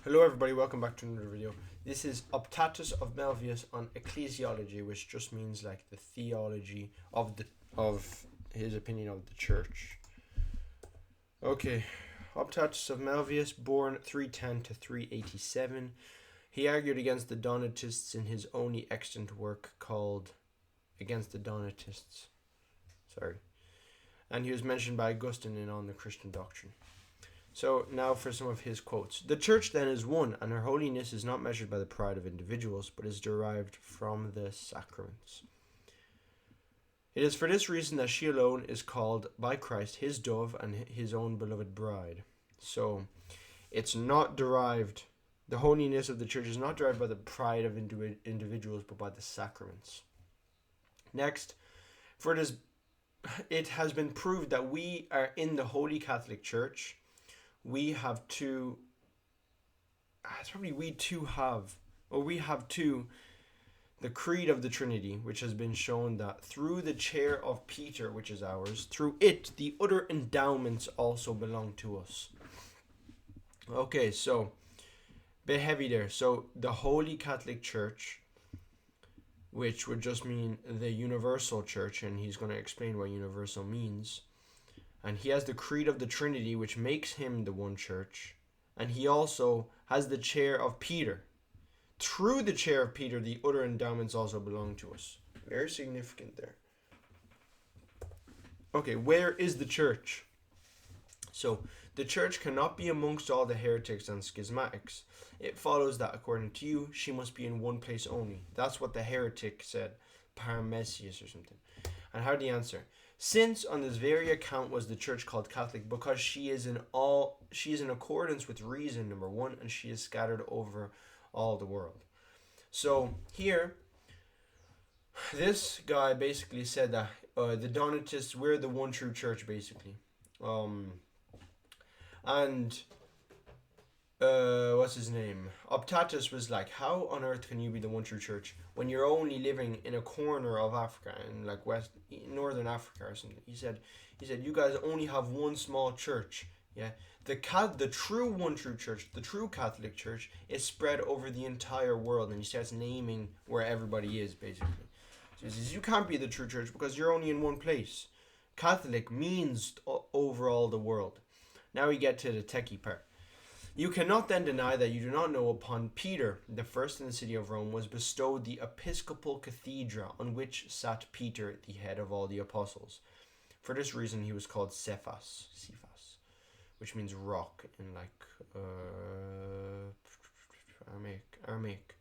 Hello everybody, welcome back to another video. This is Optatus of Melvius on ecclesiology, which just means like the theology of his opinion of the church. Okay, Optatus of Melvius, born 310 to 387. He argued against the Donatists in his only extant work called Against the Donatists. And he was mentioned by Augustine in On the Christian Doctrine. So now for some of his quotes. The church then is one, and her holiness is not measured by the pride of individuals, but is derived from the sacraments. It is for this reason that she alone is called by Christ his dove and his own beloved bride. So it's not derived, the holiness of the church is not derived by the pride of individuals, but by the sacraments. Next, for it has been proved that we are in the Holy Catholic Church. We have to, the Creed of the Trinity, which has been shown that through the chair of Peter, which is ours, through it, the other endowments also belong to us. Okay, so, bit heavy there. So, the Holy Catholic Church, which would just mean the universal church, and he's going to explain what universal means. And he has the Creed of the Trinity, which makes him the one church. And he also has the chair of Peter. Through the chair of Peter, the other endowments also belong to us. Very significant there. Okay, where is the church? So, the church cannot be amongst all the heretics and schismatics. It follows that, according to you, she must be in one place only. That's what the heretic said, Paramecius or something. And how did he answer? Since on this very account was the church called Catholic, because she is in accordance with reason, number one, and she is scattered over all the world. So here, this guy basically said that the Donatists, we're the one true church, basically. What's his name? Optatus was like, how on earth can you be the one true church when you're only living in a corner of Africa, in like northern Africa or something? He said, you guys only have one small church. Yeah, the true one true church, the true Catholic Church, is spread over the entire world, and he starts naming where everybody is, basically. So he says, you can't be the true church because you're only in one place. Catholic means over all the world. Now we get to the techie part. You cannot then deny that you do not know upon Peter, the first in the city of Rome, was bestowed the episcopal cathedra on which sat Peter, the head of all the apostles. For this reason he was called Cephas, which means rock in like Aramaic.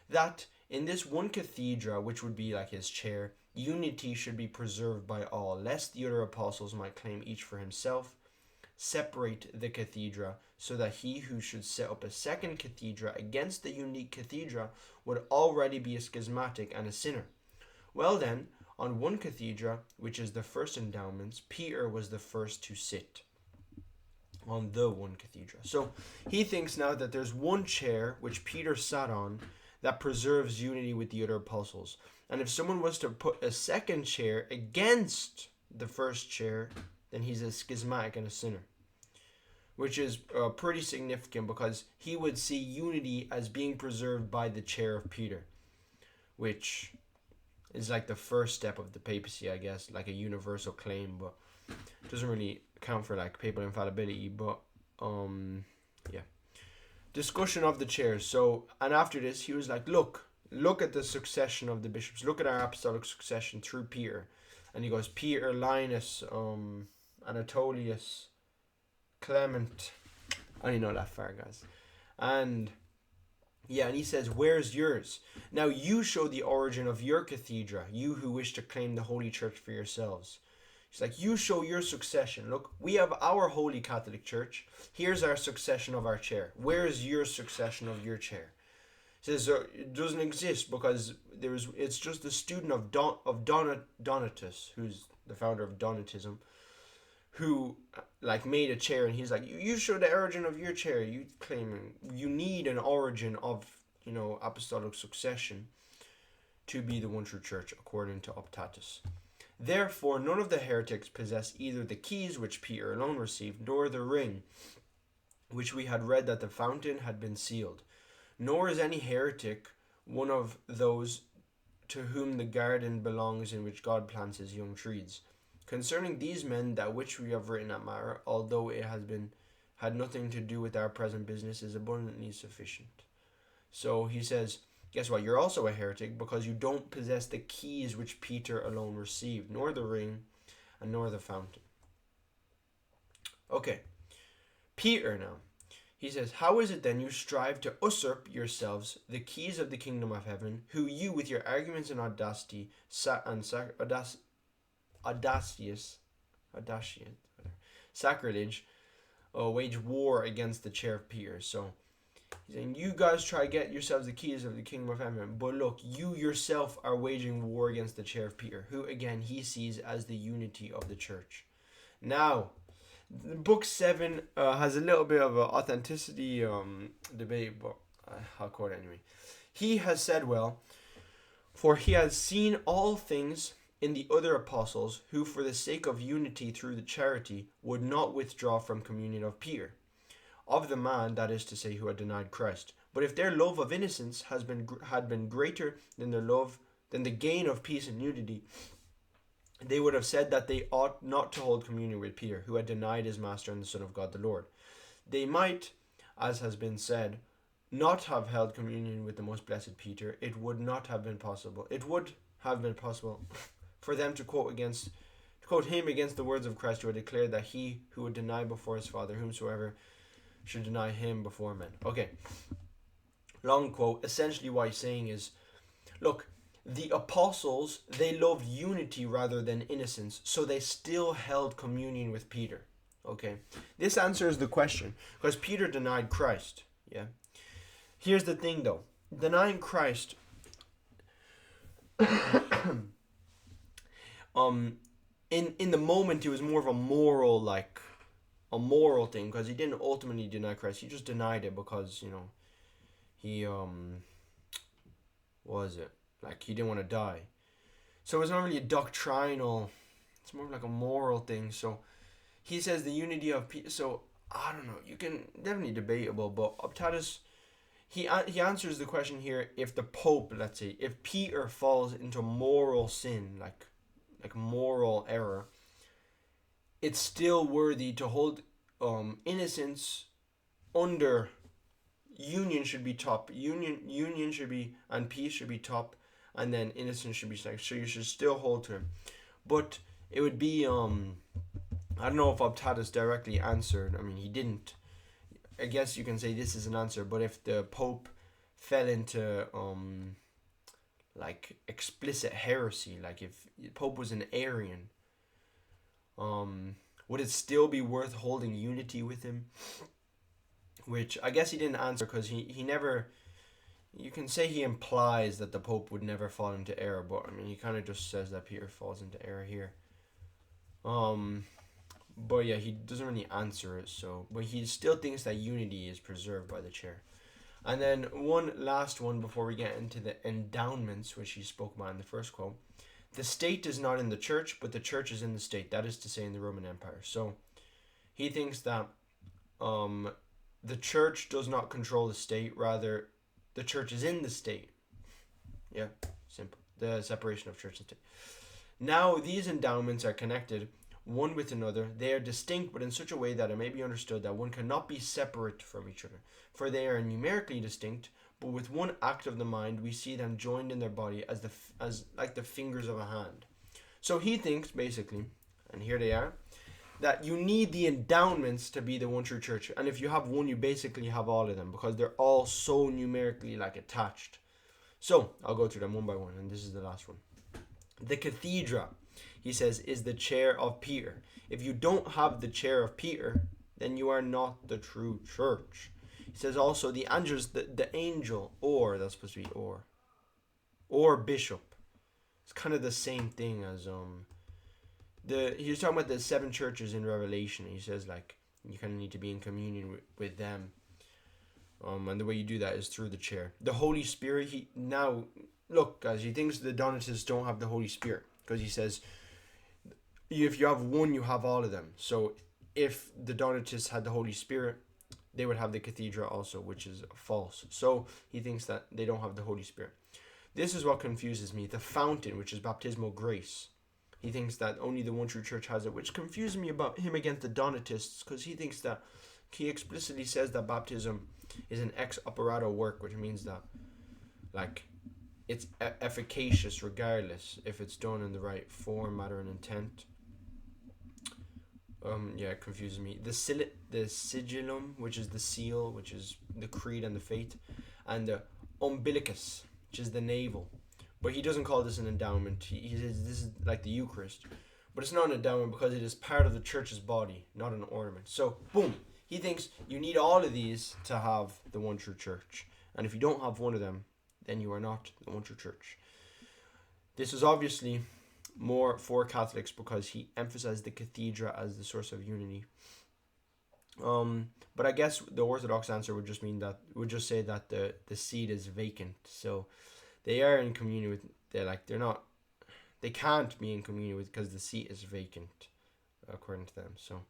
That in this one cathedra, which would be like his chair, unity should be preserved by all, lest the other apostles might claim each for himself, separate the cathedra, so that he who should set up a second cathedra against the unique cathedra would already be a schismatic and a sinner. Well then, on one cathedra, which is the first endowments, Peter was the first to sit on the one cathedra. So he thinks now that there's one chair which Peter sat on that preserves unity with the other apostles. And if someone was to put a second chair against the first chair, then he's a schismatic and a sinner, which is pretty significant because he would see unity as being preserved by the chair of Peter, which is like the first step of the papacy, I guess, like a universal claim, but it doesn't really account for like papal infallibility. But yeah, discussion of the chairs. So, and after this, he was like, look at the succession of the bishops. Look at our apostolic succession through Peter. And he goes, Peter, Linus, Anatolius, Clement. I only know that far, guys. And yeah, and he says, where's yours? Now you show the origin of your cathedra, you who wish to claim the Holy Church for yourselves. He's like, you show your succession. Look, we have our Holy Catholic Church. Here's our succession of our chair. Where's your succession of your chair? He says it doesn't exist because it's just the student of Donatus, who's the founder of Donatism, who like made a chair, and he's like, you show the origin of your chair. You claiming you need an origin of apostolic succession to be the one true church according to Optatus. Therefore, none of the heretics possess either the keys which Peter alone received, nor the ring, which we had read that the fountain had been sealed. Nor is any heretic one of those to whom the garden belongs in which God plants his young trees. Concerning these men, that which we have written at Mara, although it had nothing to do with our present business, is abundantly sufficient. So he says, guess what? You're also a heretic because you don't possess the keys which Peter alone received, nor the ring, and nor the fountain. Okay, Peter now. He says, how is it then you strive to usurp yourselves the keys of the kingdom of heaven, who you with your arguments and sacrilege, wage war against the chair of Peter? So he's saying, you guys try to get yourselves the keys of the kingdom of heaven, but look, you yourself are waging war against the chair of Peter, who again he sees as the unity of the church. Now, book 7 has a little bit of an authenticity debate, but I'll quote it anyway. He has said, well, for he has seen all things in the other apostles, who for the sake of unity through the charity would not withdraw from communion of Peter, of the man, that is to say, who had denied Christ. But if their love of innocence had been greater than the gain of peace and unity, they would have said that they ought not to hold communion with Peter, who had denied his master and the Son of God the Lord. They might, as has been said, not have held communion with the most blessed Peter. It would have been possible for them to quote him against the words of Christ, who had declared that he who would deny before his Father whomsoever should deny him before men. Okay, long quote. Essentially what he's saying is, look, the apostles, they loved unity rather than innocence, so they still held communion with Peter. Okay, this answers the question, because Peter denied Christ. Yeah, here's the thing though, denying Christ in the moment it was more of a moral thing, because he didn't ultimately deny Christ. He just denied it because, you know, he he didn't want to die. So it's not really a doctrinal, it's more like a moral thing. So he says the unity of Peter. So I don't know, you can definitely debatable, but Optatus, he answers the question here. If the Pope, let's say, if Peter falls into moral sin, like moral error, it's still worthy to hold innocence under union. Should be top. Union should be, and peace should be top, and then innocence should be second. So you should still hold to him. But it would be I don't know if Optatus directly answered. I mean, he didn't. I guess you can say this is an answer, but if the Pope fell into explicit heresy, like if the Pope was an Arian, would it still be worth holding unity with him? Which I guess he didn't answer, because he never, you can say he implies that the Pope would never fall into error, but I mean he kind of just says that Peter falls into error here. But yeah, he doesn't really answer it. So, but he still thinks that unity is preserved by the chair. And then one last one before we get into the endowments, which he spoke about in the first quote. The state is not in the church, but the church is in the state. That is to say, in the Roman Empire. So he thinks that the church does not control the state, rather the church is in the state. Yeah, simple. The separation of church and state. Now these endowments are connected one with another. They are distinct, but in such a way that it may be understood that one cannot be separate from each other. For they are numerically distinct, but with one act of the mind we see them joined in their body as like the fingers of a hand. So he thinks basically, and here they are, that you need the endowments to be the one true church. And if you have one, you basically have all of them, because they're all so numerically attached. So I'll go through them one by one, and this is the last one. The cathedra, he says, is the chair of Peter. If you don't have the chair of Peter, then you are not the true church. He says also the angels, the angel, or that's supposed to be or bishop. It's kind of the same thing as he was talking about the 7 churches in Revelation. He says you kind of need to be in communion with them. And the way you do that is through the chair. The Holy Spirit, look guys, he thinks the Donatists don't have the Holy Spirit, because he says if you have one, you have all of them. So if the Donatists had the Holy Spirit, they would have the cathedra also, which is false. So he thinks that they don't have the Holy Spirit. This is what confuses me. The fountain, which is baptismal grace. He thinks that only the one true church has it, which confuses me about him against the Donatists, because he thinks that he explicitly says that baptism is an ex operato work, which means that like it's efficacious regardless if it's done in the right form, matter, and intent. Yeah, it confuses me. The sigillum, which is the seal, which is the creed and the faith, and the umbilicus, which is the navel. But he doesn't call this an endowment. He says this is like the Eucharist. But it's not an endowment because it is part of the church's body, not an ornament. So, boom. He thinks you need all of these to have the one true church. And if you don't have one of them, then you are not the one true church. This is obviously more for Catholics because he emphasized the cathedra as the source of unity. But I guess the Orthodox answer would just say that the seat is vacant. So they are in communion with, they can't be in communion with because the seat is vacant, according to them. So,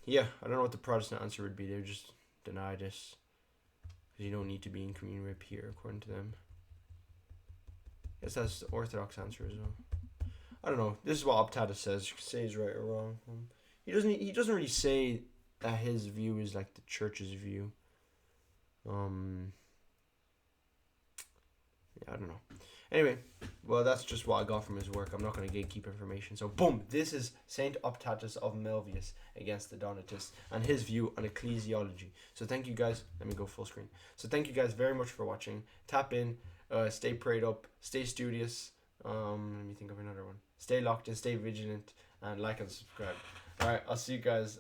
yeah, I don't know what the Protestant answer would be. They would just deny this because you don't need to be in communion with here, according to them. I guess that's the Orthodox answer as well. I don't know. This is what Optatus says. You can say he's right or wrong. He doesn't really say that his view is like the church's view. Yeah, I don't know. Anyway, well, that's just what I got from his work. I'm not going to gatekeep information. So, boom, this is St Optatus of Melvius against the Donatists and his view on ecclesiology. So, thank you guys. Let me go full screen. So, thank you guys very much for watching. Tap in, stay prayed up, stay studious. Let me think of another one. Stay locked in, stay vigilant, and like and subscribe. All right, I'll see you guys.